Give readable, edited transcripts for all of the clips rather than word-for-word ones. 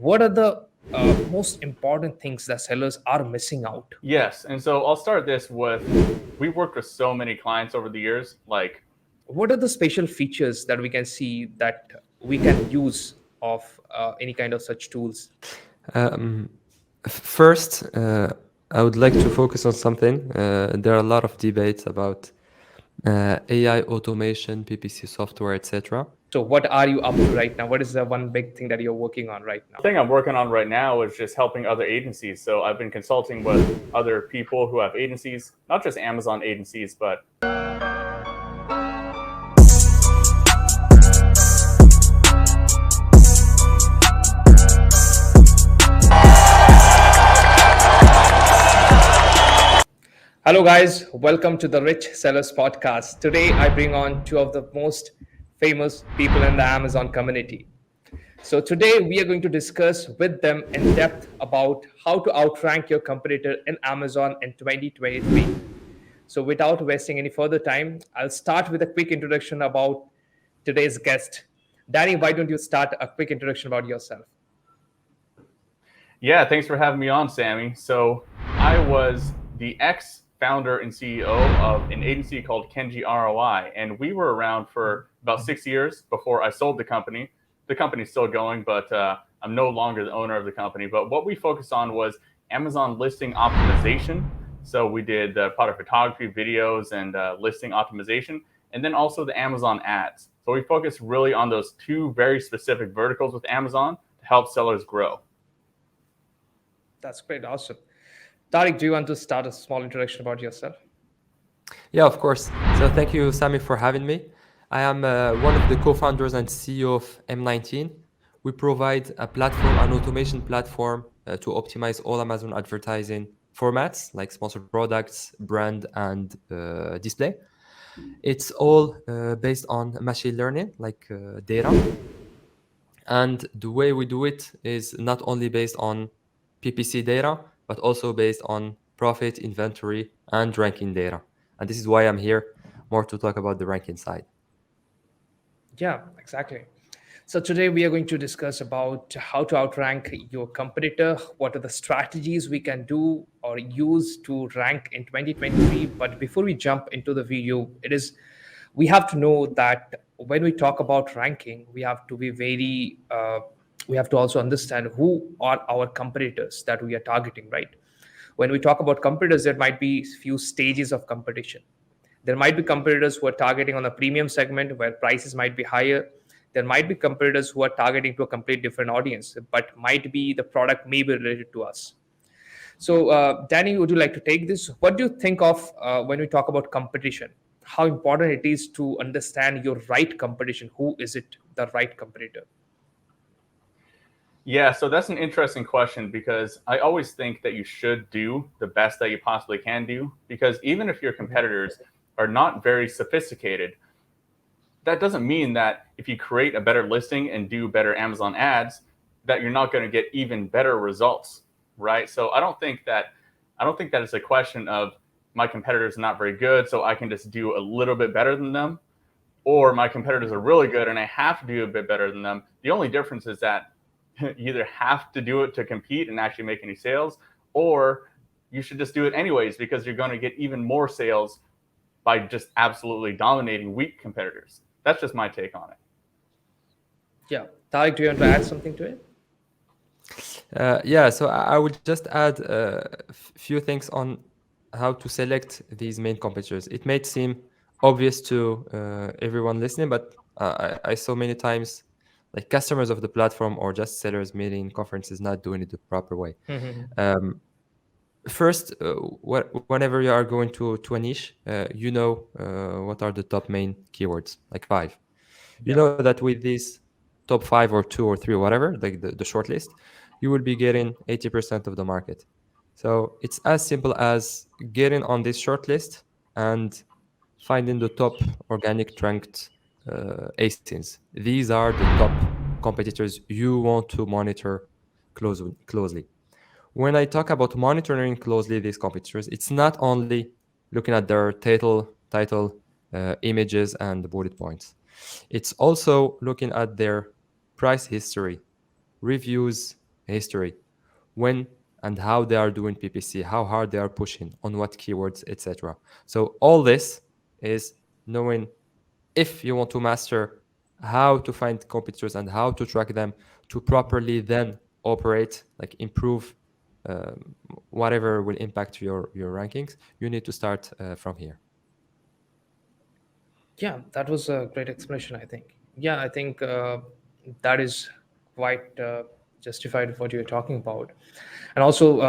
what are the most important things that sellers are missing out? Yes, and so I'll start this with we've worked with so many clients over the years. Like, What are the special features that we can see that we can use of any kind of such tools? Um, First, I would like to focus on something. There are a lot of debates about AI automation, PPC software, etc. So, what are you up to right now? What is the one big thing that you're working on right the now? thing I'm working on right now is just helping other agencies. So I've been consulting with other people who have agencies, not just Amazon agencies, but Hello, guys. Welcome to the Rich Sellers Podcast. Today, I bring on two of the most famous people in the Amazon community. So, today we are going to discuss with them in depth about how to outrank your competitor in Amazon in 2023. So, without wasting any further time, I'll start with a quick introduction about today's guest. Danny, why don't you start a quick introduction about yourself? yeah, thanks for having me on, Sammy. So I was the ex-founder and CEO of an agency called Kenji ROI, and we were around for about 6 years before I sold the company. The company's still going, but I'm no longer the owner of the company. But what we focused on was Amazon listing optimization. So we did product photography, videos, and listing optimization, and then also the Amazon ads. So we focused really on those two very specific verticals with Amazon to help sellers grow. That's great. Awesome. Tariq, do you want to start a small introduction about yourself? Yeah, of course. So thank you, Sami, for having me. I am one of the co-founders and CEO of M19. We provide a platform, an automation platform to optimize all Amazon advertising formats like sponsored products, brand, and display. It's all based on machine learning, like data. And the way we do it is not only based on PPC data, but also based on profit, inventory, and ranking data. And this is why I'm here more to talk about the ranking side. Yeah, exactly. So today we are going to discuss about how to outrank your competitor, what are the strategies we can do or use to rank in 2023. But before we jump into the video, we have to know that when we talk about ranking, we have to be we have to also understand who are our competitors that we are targeting, right? When we talk about competitors, there might be few stages of competition. There might be competitors who are targeting on the premium segment where prices might be higher. There might be competitors who are targeting to a complete different audience, but might be the product may be related to us. So, Danny, would you like to take this? What do you think of when we talk about competition? How important it is to understand your right competition? Who is it, the right competitor? Yeah, so that's an interesting question because I always think that you should do the best that you possibly can do, because even if your competitors are not very sophisticated, that doesn't mean that if you create a better listing and do better Amazon ads, that you're not going to get even better results, right? So I don't think that it's a question of my competitors are not very good, so I can just do a little bit better than them, or my competitors are really good and I have to do a bit better than them. The only difference is that you either have to do it to compete and actually make any sales, or you should just do it anyways because you're going to get even more sales by just absolutely dominating weak competitors. That's just my take on it. Yeah. Tariq, do you want to add something to it? Yeah, so I would just add a few things on how to select these main competitors. It may seem obvious to everyone listening, but I saw many times like customers of the platform or just sellers meeting conferences not doing it the proper way. Um, First, whenever you are going to a niche, you know what are the top main keywords, like five. You Yeah. know that with these top five or two or three or whatever, like the short list, you will be getting 80% of the market. So it's as simple as getting on this short list and finding the top organic ranked ASINs. These are the top competitors you want to monitor closely. When I talk about monitoring closely these competitors, it's not only looking at their title, images, and bullet points. It's also looking at their price history, reviews, history, when and how they are doing PPC, how hard they are pushing, on what keywords, etc. So all this is knowing, if you want to master how to find competitors and how to track them to properly then operate, like improve whatever will impact your rankings, you need to start from here. Yeah, that was a great explanation, I think. Yeah, I think that is quite justified what you're talking about. And also,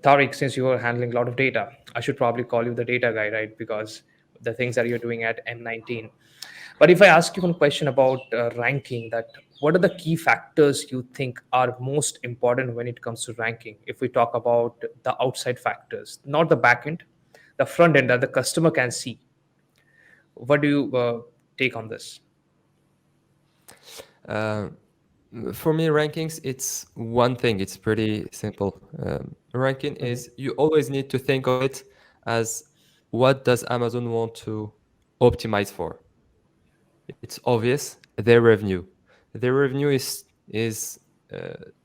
Tariq, since you are handling a lot of data, I should probably call you the data guy, right? Because the things that you're doing at M19. But if I ask you one question about ranking, that what are the key factors you think are most important when it comes to ranking? If we talk about the outside factors, not the back end, the front end that the customer can see, what do you take on this? Uh, for me, rankings, it's one thing. It's pretty simple. Ranking Mhm. is, you always need to think of it as, what does Amazon want to optimize for? It's obvious, their revenue. Their revenue is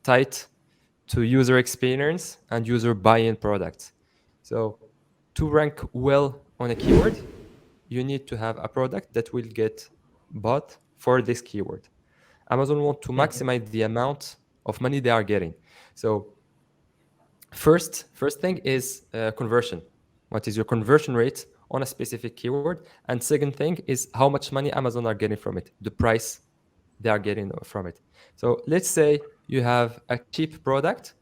tied to user experience and user buy-in products. So to rank well on a keyword, you need to have a product that will get bought for this keyword. Amazon want to Mhm. maximize the amount of money they are getting. So first thing is conversion. What is your conversion rate on a specific keyword? And second thing is how much money Amazon are getting from it, the price they are getting from it. So let's say you have a cheap product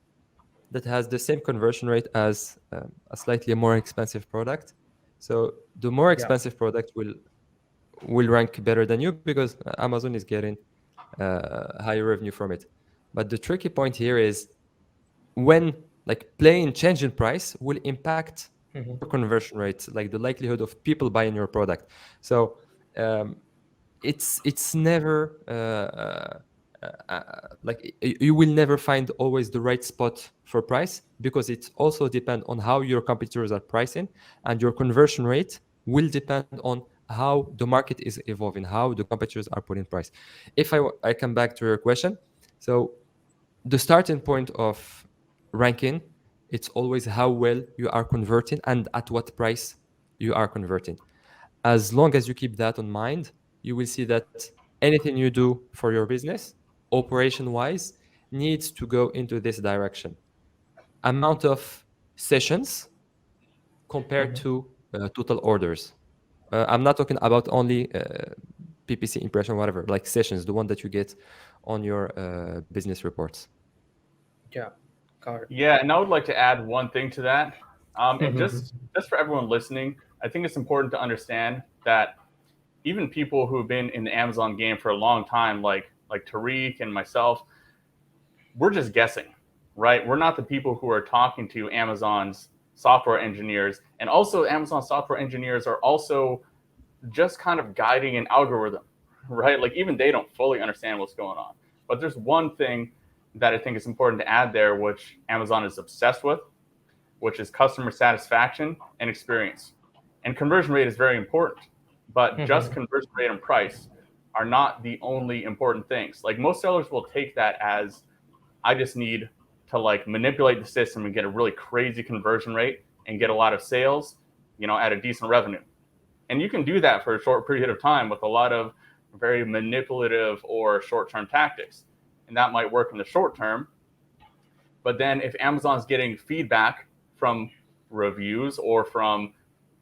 that has the same conversion rate as a slightly more expensive product. So the more Yeah. expensive product will rank better than you, because Amazon is getting higher revenue from it. But the tricky point here is, when like plain change in price will impact Mhm. your conversion rate, like the likelihood of people buying your product. So um, it's never like you will never find always the right spot for price, because it also depends on how your competitors are pricing, and your conversion rate will depend on how the market is evolving, how the competitors are putting price. If I come back to your question, so the starting point of ranking, it's always how well you are converting and at what price you are converting. As long as you keep that in mind, you will see that anything you do for your business, operation wise, needs to go into this direction. Amount of sessions compared Mhm. to total orders. I'm not talking about only PPC impression, whatever, like sessions, the one that you get on your business reports. Yeah. Got it. Yeah, and I would like to add one thing to that. And Mhm. just for everyone listening, I think it's important to understand that even people who've been in the Amazon game for a long time, like Tariq and myself, we're just guessing, right? We're not the people who are talking to Amazon's software engineers, and also Amazon software engineers are also just kind of guiding an algorithm, right? Like even they don't fully understand what's going on. But there's one thing that I think is important to add there, which Amazon is obsessed with, which is customer satisfaction and experience. And conversion rate is very important, but just Mhm. conversion rate and price are not the only important things. Like most sellers will take that as, I just need to like manipulate the system and get a really crazy conversion rate and get a lot of sales, at a decent revenue. And you can do that for a short period of time with a lot of very manipulative or short-term tactics. And that might work in the short term. But then if Amazon's getting feedback from reviews or from,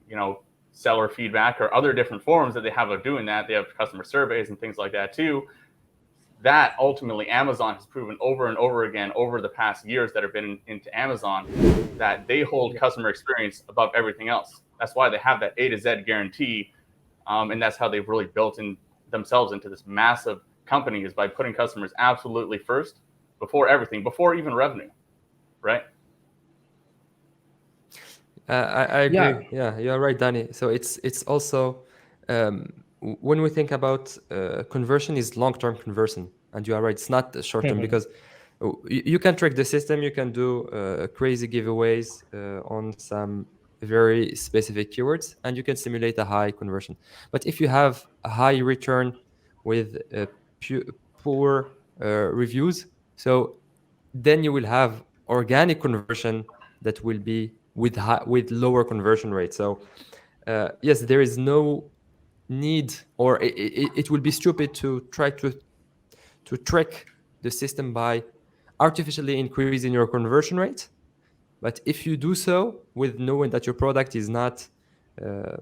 you know, seller feedback or other different forms that they have of doing that, they have customer surveys and things like that too. That ultimately Amazon has proven over and over again over the past years that have been into Amazon that they hold Yeah. customer experience above everything else. That's why they have that A to Z guarantee, and that's how they've really built in themselves into this massive company, is by putting customers absolutely first before everything, before even revenue, right? I Yeah. agree. Yeah, you're right, Danny. So it's also when we think about conversion, is long-term conversion, and you are right. It's not short-term, Mhm. because you can trick the system. You can do crazy giveaways on some very specific keywords, and you can simulate a high conversion. But if you have a high return with poor reviews, so then you will have organic conversion that will be with lower conversion rate. So yes, there is no need, or it will be stupid to try to trick the system by artificially increasing your conversion rate. But if you do so with knowing that your product is not uh,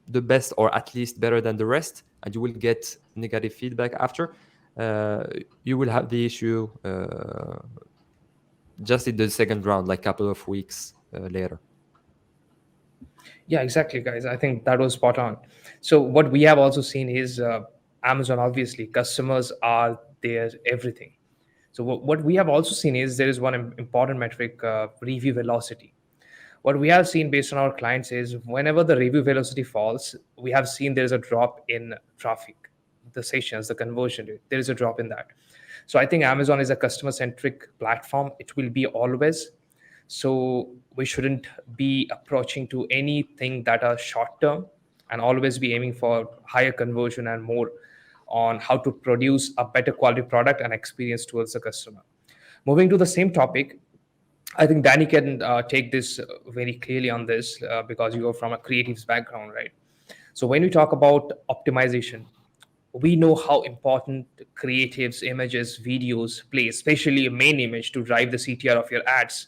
the best, or at least better than the rest, and you will get negative feedback after, uh, you will have the issue just in the second round, like a couple of weeks later. Yeah, exactly, guys. I think that was spot on. So what we have also seen is Amazon. Obviously, customers are their everything. So what we have also seen is there is one important metric, review velocity. What we have seen based on our clients is whenever the review velocity falls, we have seen there is a drop in traffic, the sessions, the conversion rate. There is a drop in that. So I think Amazon is a customer centric platform. It will be always. So we shouldn't be approaching to anything that are short term, and always be aiming for higher conversion and more on how to produce a better quality product and experience towards the customer. Moving to the same topic, I think Danny can take this very clearly on this because you are from a creatives background, right? So when we talk about optimization, we know how important creatives, images, videos play, especially a main image to drive the CTR of your ads.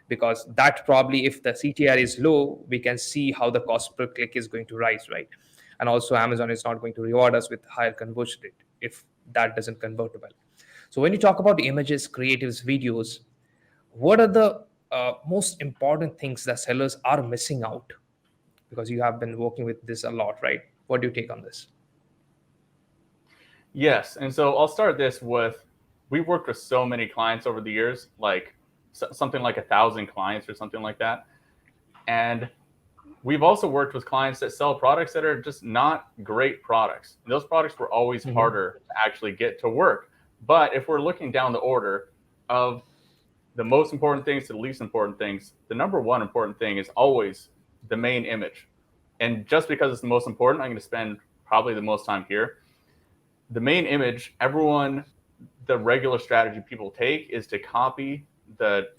Because that probably, if the CTR is low, we can see how the cost per click is going to rise, right? And also, Amazon is not going to reward us with higher conversion rate if that doesn't convert well. So when you talk about images, creatives, videos, what are the most important things that sellers are missing out? Because you have been working with this a lot, right? What do you take on this? Yes, and so I'll start this with, we've worked with so many clients over the years, like something like 1,000 clients or something like that. And we've also worked with clients that sell products that are just not great products. And those products were always harder to actually get to work. But if we're looking down the order of the most important things to the least important things, the number one important thing is always the main image. And just because it's the most important, I'm going to spend probably the most time here. The main image, the regular strategy people take is to copy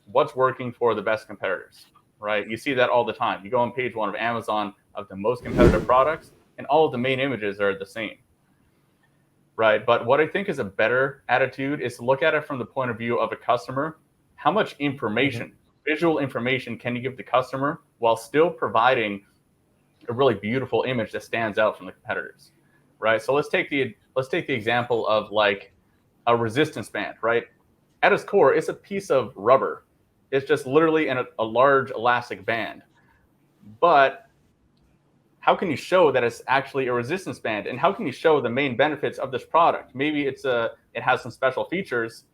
what's working for the best competitors, right? You see that all the time. You go on page one of Amazon of the most competitive products, and all of the main images are the same, right? But what I think is a better attitude is to look at it from the point of view of a customer. How much information, visual information, can you give the customer while still providing a really beautiful image that stands out from the competitors, right? So let's take the example of like a resistance band, right? At its core, it's a piece of rubber. It's just literally in a large elastic band. But how can you show that it's actually a resistance band? And how can you show the main benefits of this product? Maybe it has some special features,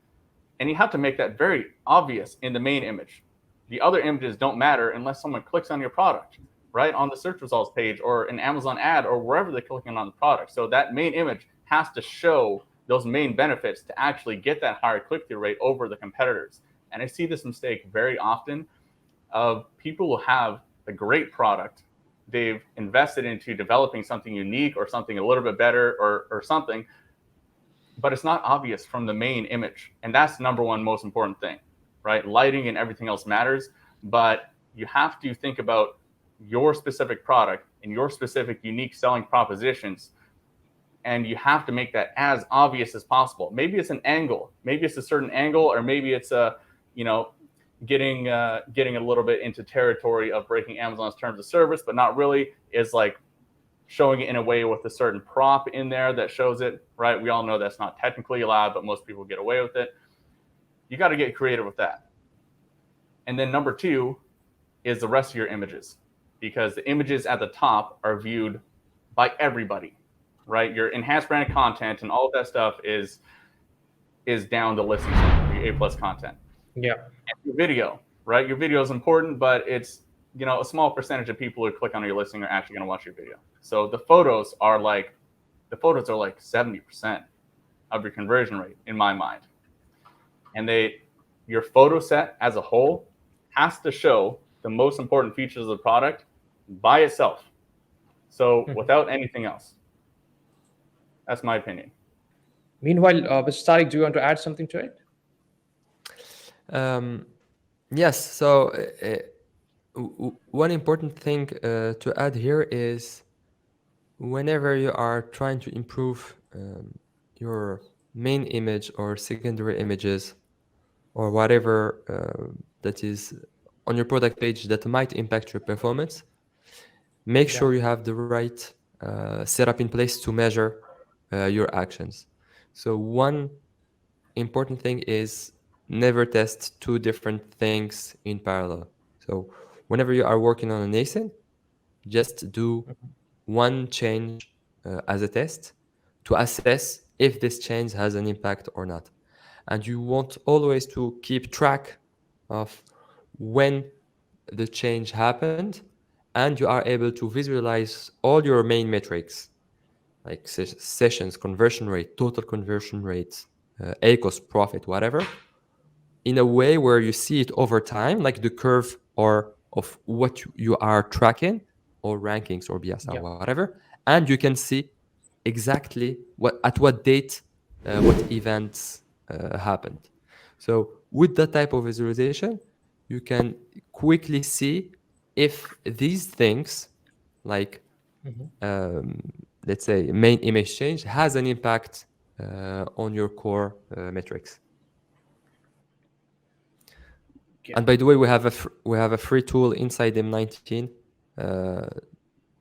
and you have to make that very obvious in the main image. The other images don't matter unless someone clicks on your product, right? On the search results page or an Amazon ad or wherever they're clicking on the product. So that main image has to show those main benefits to actually get that higher click-through rate over the competitors. And I see this mistake very often of people who have a great product. They've invested into developing something unique or something a little bit better or something, but it's not obvious from the main image. And that's the number one most important thing, right? Lighting and everything else matters, but you have to think about your specific product and your specific unique selling propositions. And you have to make that as obvious as possible. Maybe it's an angle, maybe it's a certain angle, or maybe it's getting a little bit into territory of breaking Amazon's terms of service, but not really. Is like showing it in a way with a certain prop in there that shows it, right? We all know that's not technically allowed, but most people get away with it. You got to get creative with that. And then number two is the rest of your images, because the images at the top are viewed by everybody, right? Your enhanced branded content and all of that stuff is down the listing center, your A+ content. Yeah. And your video, right? Your video is important, but it's, a small percentage of people who click on your listing are actually going to watch your video. So the photos are like 70% of your conversion rate in my mind. And your photo set as a whole has to show the most important features of the product by itself. So without anything else. That's my opinion. Meanwhile, Mr. Tariq, do you want to add something to it? Um, yes. So one important thing to add here is whenever you are trying to improve your main image or secondary images or whatever that is on your product page that might impact your performance, make Yeah. sure you have the right setup in place to measure your actions. So one important thing is never test two different things in parallel. So whenever you are working on an ASIN, just do one change as a test to assess if this change has an impact or not. And you want always to keep track of when the change happened, and you are able to visualize all your main metrics like sessions, conversion rate, total conversion rate, ACOS, profit, whatever, in a way where you see it over time, like the curve or of what you are tracking, or rankings or BSR, Yeah. whatever, and you can see exactly what at what date what events happened. So with that type of visualization, you can quickly see if these things, like let's say main image change, has an impact on your core metrics. Yeah. And by the way, we have a free tool inside M19 uh,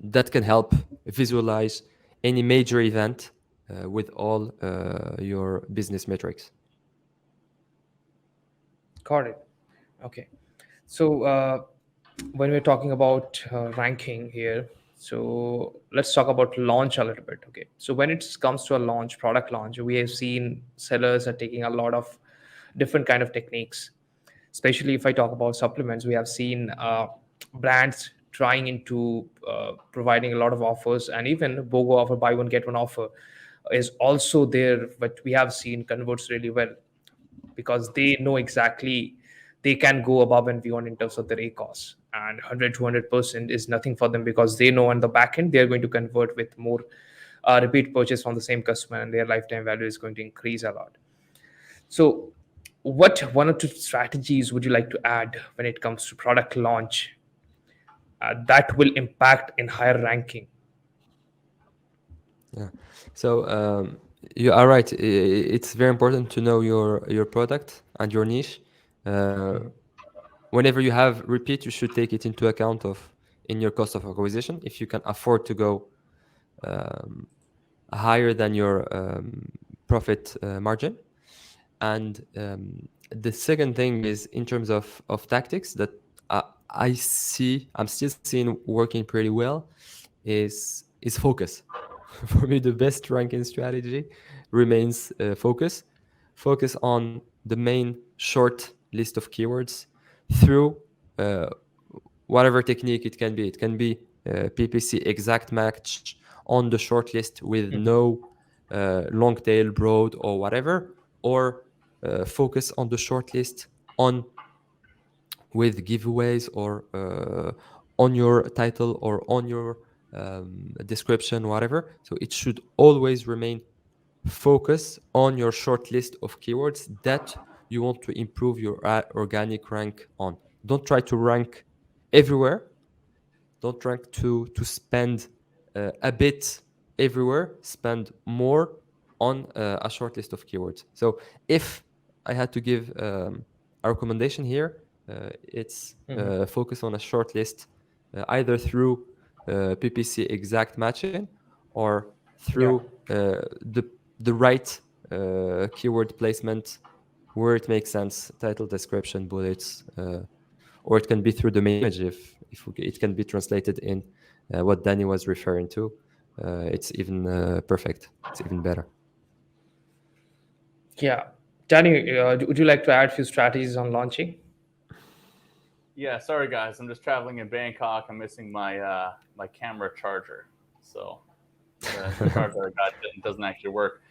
that can help visualize any major event with all your business metrics. Got it. Okay. So when we're talking about ranking here, so let's talk about launch a little bit. Okay. So when it comes to a launch, product launch, we have seen sellers are taking a lot of different kind of techniques. Especially if I talk about supplements, we have seen brands trying into providing a lot of offers, and even BOGO offer, buy one get one offer, is also there. But we have seen converts really well because they know exactly they can go above and beyond in terms of their ACOS. And 100 200% is nothing for them because they know on the back end they're going to convert with more repeat purchase from the same customer, and their lifetime value is going to increase a lot. So, what one or two strategies would you like to add when it comes to product launch that will impact in higher ranking? Yeah. So you are right. It's very important to know your product and your niche. Uh, Whenever you have repeat, you should take it into account of in your cost of acquisition. If you can afford to go higher than your profit margin. And the second thing is in terms of tactics that I'm still seeing working pretty well is focus. For me, the best ranking strategy remains focus. Focus on the main short list of keywords through uh, whatever technique it can be. It can be PPC exact match on the short list with no long tail, broad, or whatever, or focus on the short list on with giveaways or on your title or on your description, whatever. So it should always remain focus on your short list of keywords that you want to improve your organic rank on. Don't try to rank everywhere. Don't try to spend a bit everywhere. Spend more on a short list of keywords. So if I had to give a recommendation here, it's focus on a short list, either through PPC exact matching or Yeah. through the right keyword placement where it makes sense, title, description, bullets, or it can be through the main image if it can be translated in what Danny was referring to. It's even perfect. It's even better. Yeah. Danny, would you like to add a few strategies on launching? Yeah, sorry guys, I'm just traveling in Bangkok. I'm missing my camera charger, so the charger I got doesn't actually work.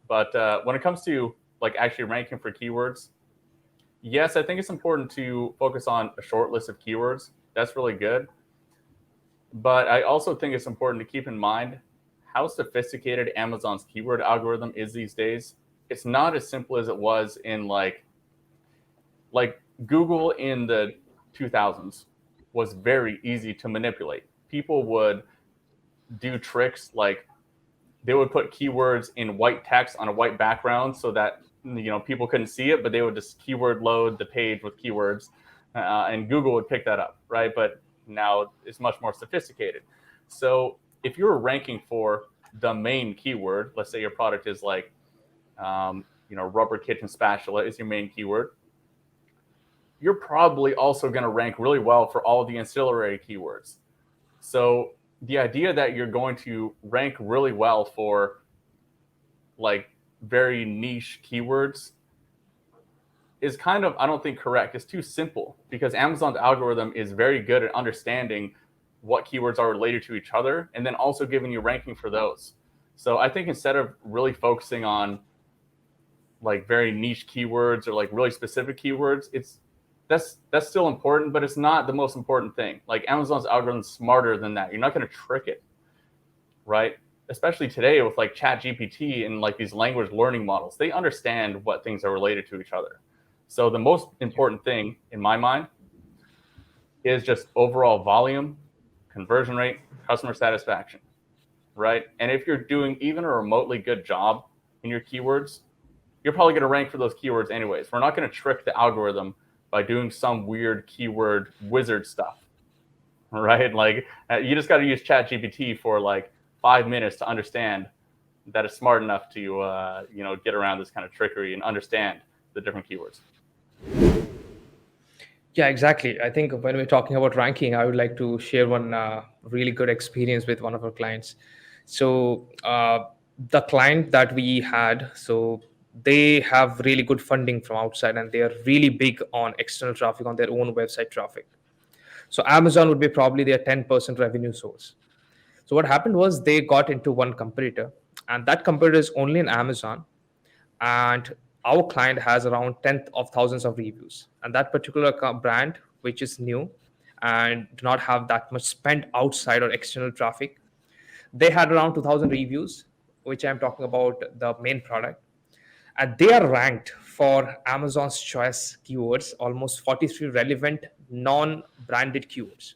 But when it comes to like actually ranking for keywords, yes, I think it's important to focus on a short list of keywords. That's really good. But I also think it's important to keep in mind how sophisticated Amazon's keyword algorithm is these days. It's not as simple as it was in like Like Google in the 2000s was very easy to manipulate. People would do tricks like they would put keywords in white text on a white background so that people couldn't see it, but they would just keyword load the page with keywords, and Google would pick that up, right? But now it's much more sophisticated. So if you're ranking for the main keyword, let's say your product is like rubber kitchen spatula is your main keyword, you're probably also going to rank really well for all of the ancillary keywords. So the idea that you're going to rank really well for like very niche keywords is kind of, I don't think, correct. It's too simple because Amazon's algorithm is very good at understanding what keywords are related to each other and then also giving you ranking for those. So I think instead of really focusing on like very niche keywords or like really specific keywords, that's still important, but it's not the most important thing. Like Amazon's algorithm is smarter than that. You're not going to trick it, right? Especially today with like ChatGPT and like these language learning models, they understand what things are related to each other. So the most important thing in my mind is just overall volume, conversion rate, customer satisfaction, right? And if you're doing even a remotely good job in your keywords, you're probably going to rank for those keywords anyways. We're not going to trick the algorithm by doing some weird keyword wizard stuff, right? Like you just got to use ChatGPT for like 5 minutes to understand that it's smart enough to get around this kind of trickery and understand the different keywords. Yeah, exactly. I think when we're talking about ranking, I would like to share one really good experience with one of our clients. So the client that we had, so they have really good funding from outside, and they are really big on external traffic on their own website traffic. So Amazon would be probably their 10% revenue source. So what happened was they got into one competitor, and that competitor is only in Amazon, and our client has around tenth of thousands of reviews, and that particular brand, which is new and do not have that much spent outside or external traffic, they had around 2000 reviews, which I'm talking about the main product, and they are ranked for Amazon's choice keywords, almost 43 relevant non-branded keywords.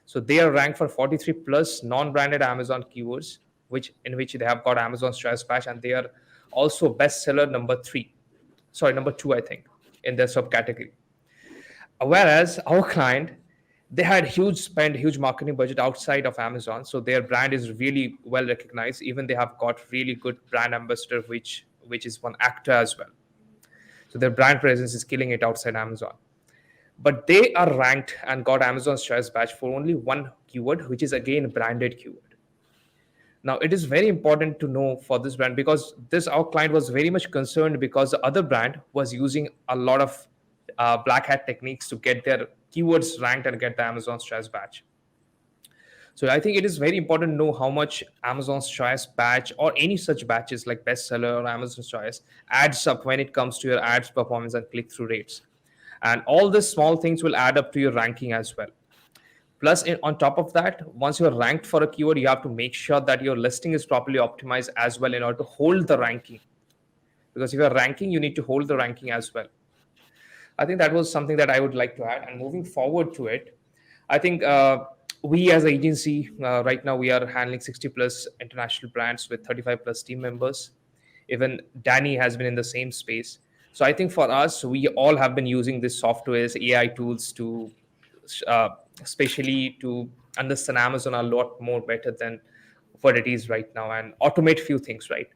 So they are ranked for 43 plus non-branded Amazon keywords, which in which they have got Amazon's choice badge, and they are also bestseller number two, I think, in their subcategory. Whereas our client, they had huge marketing budget outside of Amazon, so their brand is really well recognized. Even they have got really good brand ambassador, which is one actor as well. So their brand presence is killing it outside Amazon. But they are ranked and got Amazon's choice badge for only one keyword, which is again branded keyword. Now, it is very important to know for this brand because this our client was very much concerned because the other brand was using a lot of black hat techniques to get their keywords ranked and get the Amazon's choice badge. So I think it is very important to know how much Amazon's choice badge or any such batches like bestseller or Amazon's choice adds up when it comes to your ads performance and click through rates. And all these small things will add up to your ranking as well. Plus, on top of that, once you're ranked for a keyword, you have to make sure that your listing is properly optimized as well in order to hold the ranking. Because if you're ranking, you need to hold the ranking as well. I think that was something that I would like to add. And moving forward to it, I think we as an agency, right now, we are handling 60 plus international brands with 35 plus team members. Even Danny has been in the same space. So I think for us, we all have been using these softwares, AI tools to uh, especially to understand Amazon a lot more better than what it is right now and automate few things, right?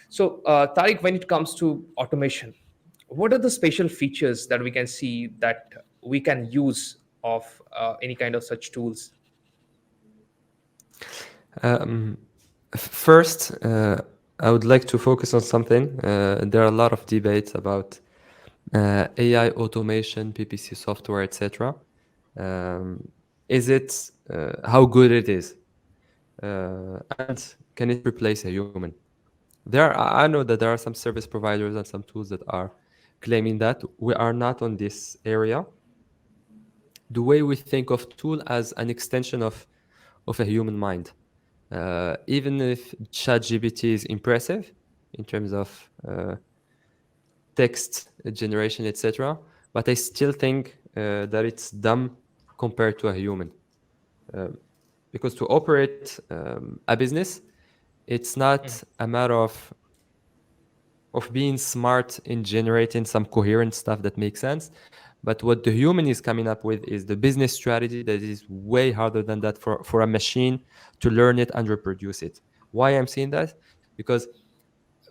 So, Tariq, when it comes to automation, what are the special features that we can see that we can use of any kind of such tools? Um, First, I would like to focus on something. There are a lot of debates about AI automation, PPC software, etc. Is it how good it is, and can it replace a human? I know that there are some service providers and some tools that are claiming that. We are not on this area. The way we think of tool as an extension of a human mind. Even if ChatGPT is impressive in terms of text generation, etc., but I still think that it's dumb compared to a human. Um, because to operate a business, it's not a matter of being smart in generating some coherent stuff that makes sense. But what the human is coming up with is the business strategy that is way harder than that for a machine to learn it and reproduce it. Why I'm saying that? Because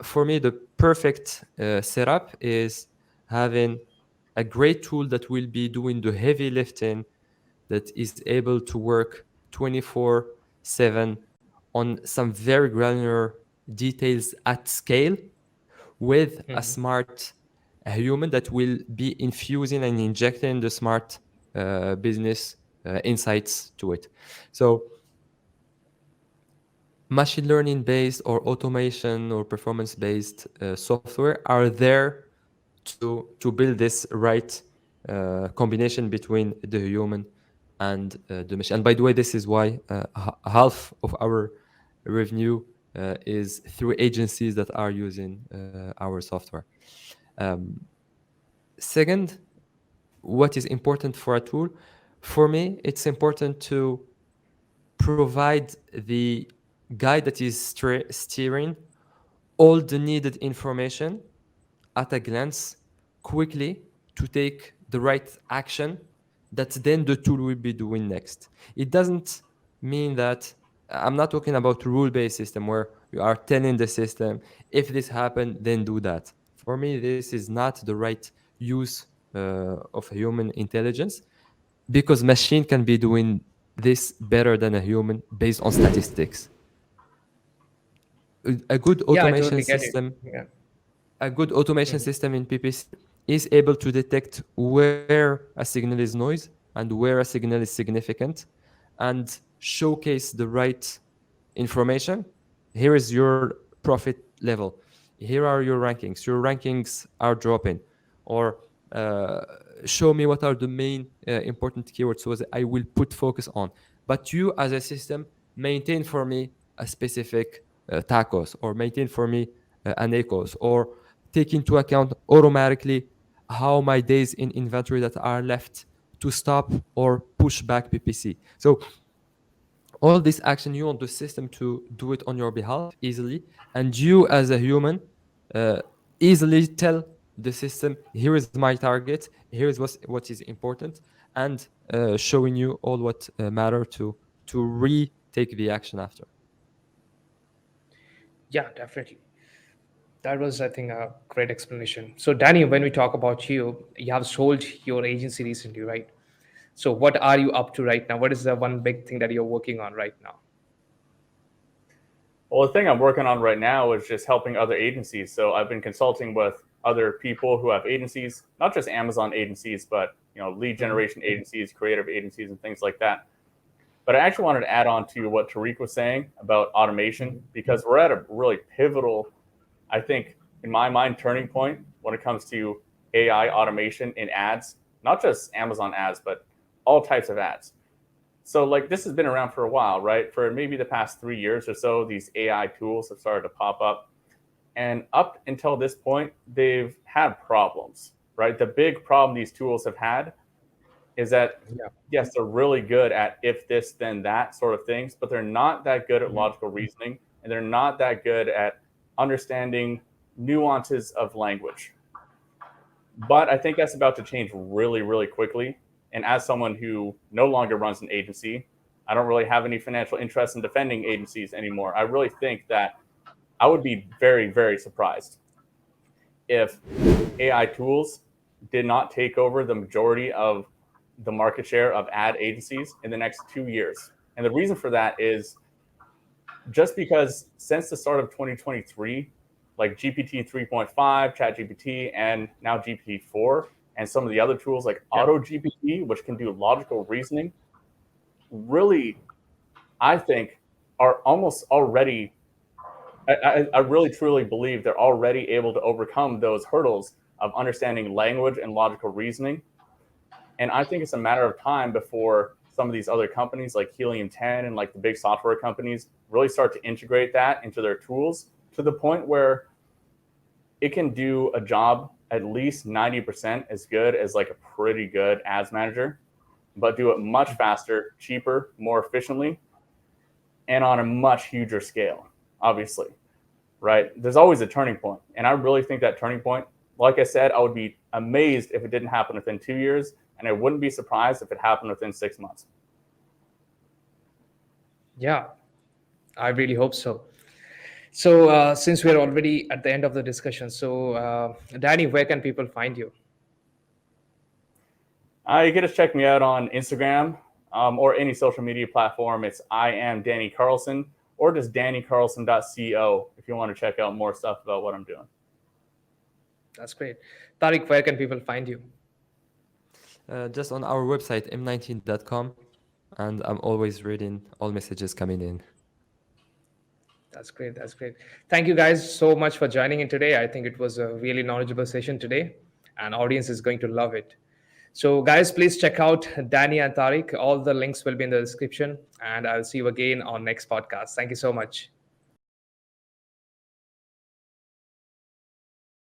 for me, the perfect setup is having a great tool that will be doing the heavy lifting, that is able to work 24/7 on some very granular details at scale with a smart human that will be infusing and injecting the smart business insights to it. So machine learning based or automation or performance based software are there to build this right combination between the human and the machine. And by the way, this is why half of our revenue is through agencies that are using our software. Um, Second, what is important for a tool? For me, it's important to provide the guide that is steering all the needed information at a glance quickly to take the right action that then the tool will be doing next. It doesn't mean that I'm not talking about rule-based system where you are telling the system if this happened then do that. For me, this is not the right use of human intelligence, because machine can be doing this better than a human based on statistics. A good Yeah, I automation totally get it. system Yeah. a good automation system in PPC is able to detect where a signal is noise and where a signal is significant and showcase the right information. Here is your profit level. Here are your rankings. Your rankings are dropping. Or uh, show me what are the main important keywords so that I will put focus on. But you, as a system, maintain for me a specific tacos, or maintain for me an ACOS, or take into account automatically how my days in inventory that are left to stop or push back PPC. So all this action, you want the system to do it on your behalf easily, and you as a human uh, easily tell the system, here is my target, here is what is important, and showing you all what matter to retake the action after. Yeah, definitely. That was, I think, a great explanation. So, Danny, when we talk about you, you have sold your agency recently, right? So, what are you up to right now? What is the one big thing that you're working on right now? Well, the thing I'm working on right now is just helping other agencies. So I've been consulting with other people who have agencies, not just Amazon agencies, but lead generation agencies, creative agencies, and things like that. But I actually wanted to add on to what TARIK was saying about automation, because we're at a really pivotal, I think, in my mind, turning point when it comes to AI automation in ads, not just Amazon ads, but all types of ads. So like this has been around for a while, right? For maybe the past 3 years or so, these AI tools have started to pop up. And up until this point, they've had problems, right? The big problem these tools have had is that, Yeah. yes, they're really good at if this, then that sort of things, but they're not that good at Mhm. logical reasoning, and they're not that good at understanding nuances of language. But I think that's about to change really, really quickly. And as someone who no longer runs an agency, I don't really have any financial interest in defending agencies anymore. I really think that I would be very, very surprised if AI tools did not take over the majority of the market share of ad agencies in the next 2 years. And the reason for that is just because since the start of 2023, like GPT 3.5, ChatGPT, and now GPT-4, and some of the other tools like Yeah. Auto GPT, which can do logical reasoning, really, I think, are almost already. I really truly believe they're already able to overcome those hurdles of understanding language and logical reasoning. And I think it's a matter of time before some of these other companies like Helium 10 and like the big software companies really start to integrate that into their tools to the point where it can do a job at least 90% as good as like a pretty good ads manager, but do it much faster, cheaper, more efficiently, and on a much huger scale, obviously, right? There's always a turning point. And I really think that turning point, like I said, I would be amazed if it didn't happen within 2 years, and I wouldn't be surprised if it happened within 6 months. Yeah, I really hope so. So, since we're already at the end of the discussion, so Danny, where can people find you? You get to check me out on Instagram or any social media platform. It's I am Danny Carlson, or just dannycarlson.co if you want to check out more stuff about what I'm doing. That's great. Tariq, where can people find you? Just on our website, m19.com, and I'm always reading all messages coming in. That's great. That's great. Thank you guys so much for joining in today. I think it was a really knowledgeable session today, and audience is going to love it. So, guys, please check out Danny and Tariq. All the links will be in the description, and I'll see you again on next podcast. Thank you so much.